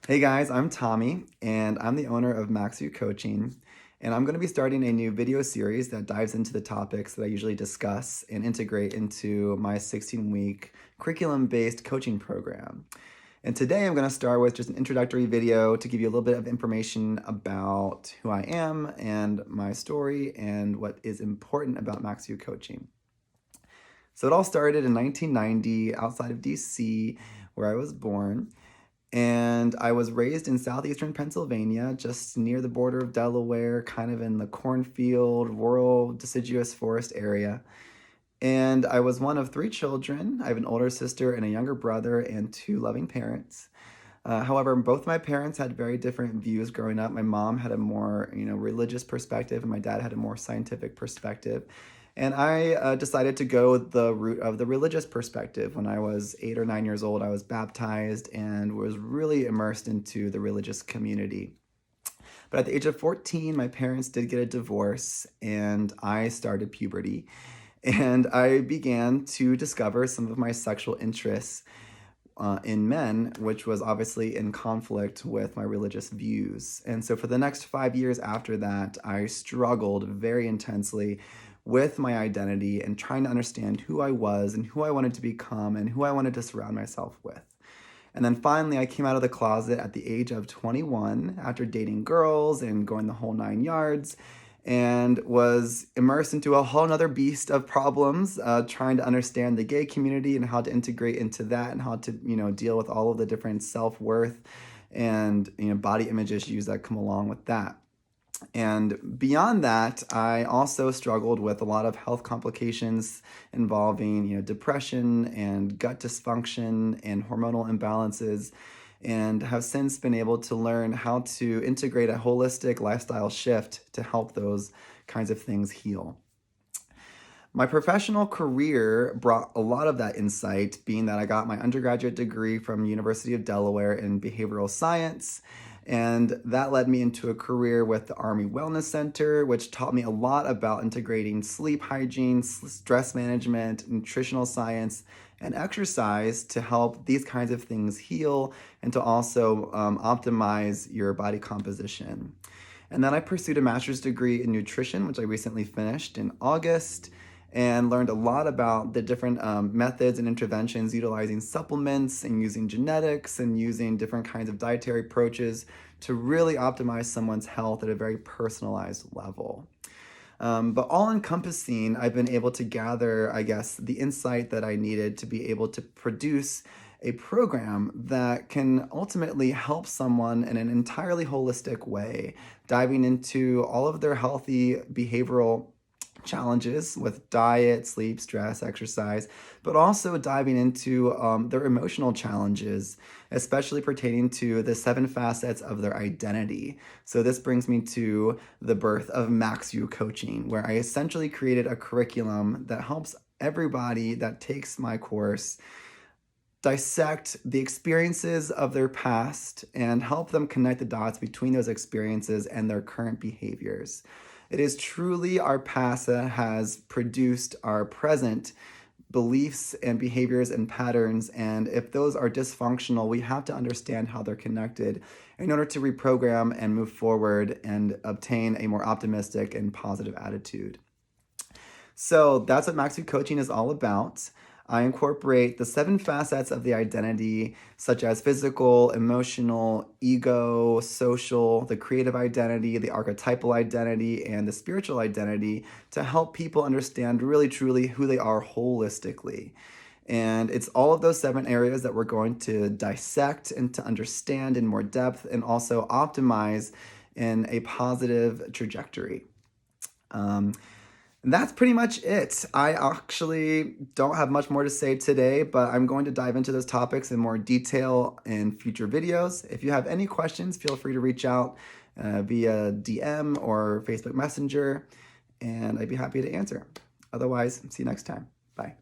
Hey guys, I'm Tommy, and I'm the owner of MaxView Coaching, and I'm going to be starting a new video series that dives into the topics that I usually discuss and integrate into my 16-week curriculum-based coaching program. And today I'm going to start with just an introductory video to give you a little bit of information about who I am and my story and what is important about MaxView Coaching. So it all started in 1990 outside of DC, where I was born. And I was raised in southeastern Pennsylvania, just near the border of Delaware, kind of in the cornfield, rural, deciduous forest area. And I was one of three children. I have an older sister and a younger brother and two loving parents. However, both my parents had very different views growing up. My mom had a more, religious perspective, and my dad had a more scientific perspective. And I decided to go the route of the religious perspective. When I was 8 or 9 years old, I was baptized and was really immersed into the religious community. But at the age of 14, my parents did get a divorce, and I started puberty. And I began to discover some of my sexual interests in men, which was obviously in conflict with my religious views. And so for the next 5 years after that, I struggled very intensely with my identity and trying to understand who I was and who I wanted to become and who I wanted to surround myself with. And then finally, I came out of the closet at the age of 21 after dating girls and going the whole 9 yards, and was immersed into a whole nother beast of problems, trying to understand the gay community and how to integrate into that and how to, deal with all of the different self-worth and, body image issues that come along with that. And beyond that, I also struggled with a lot of health complications involving, depression and gut dysfunction and hormonal imbalances, and have since been able to learn how to integrate a holistic lifestyle shift to help those kinds of things heal. My professional career brought a lot of that insight, being that I got my undergraduate degree from University of Delaware in behavioral science, and that led me into a career with the Army Wellness Center, which taught me a lot about integrating sleep hygiene, stress management, nutritional science, and exercise to help these kinds of things heal and to also optimize your body composition. And then I pursued a master's degree in nutrition, which I recently finished in August, and learned a lot about the different methods and interventions utilizing supplements and using genetics and using different kinds of dietary approaches to really optimize someone's health at a very personalized level. But all encompassing, I've been able to gather, I guess, the insight that I needed to be able to produce a program that can ultimately help someone in an entirely holistic way, diving into all of their healthy behavioral challenges with diet, sleep, stress, exercise, but also diving into their emotional challenges, especially pertaining to the 7 facets of their identity. So this brings me to the birth of MaxView Coaching, where I essentially created a curriculum that helps everybody that takes my course dissect the experiences of their past and help them connect the dots between those experiences and their current behaviors. It is truly our past that has produced our present beliefs and behaviors and patterns, and if those are dysfunctional, we have to understand how they're connected in order to reprogram and move forward and obtain a more optimistic and positive attitude. So that's what MaxView Coaching is all about. I incorporate the 7 facets of the identity, such as physical, emotional, ego, social, the creative identity, the archetypal identity, and the spiritual identity to help people understand really truly who they are holistically. And it's all of those 7 areas that we're going to dissect and to understand in more depth and also optimize in a positive trajectory. And that's pretty much it. I actually don't have much more to say today, but I'm going to dive into those topics in more detail in future videos. If you have any questions, feel free to reach out via DM or Facebook Messenger, and I'd be happy to answer. Otherwise, see you next time. Bye.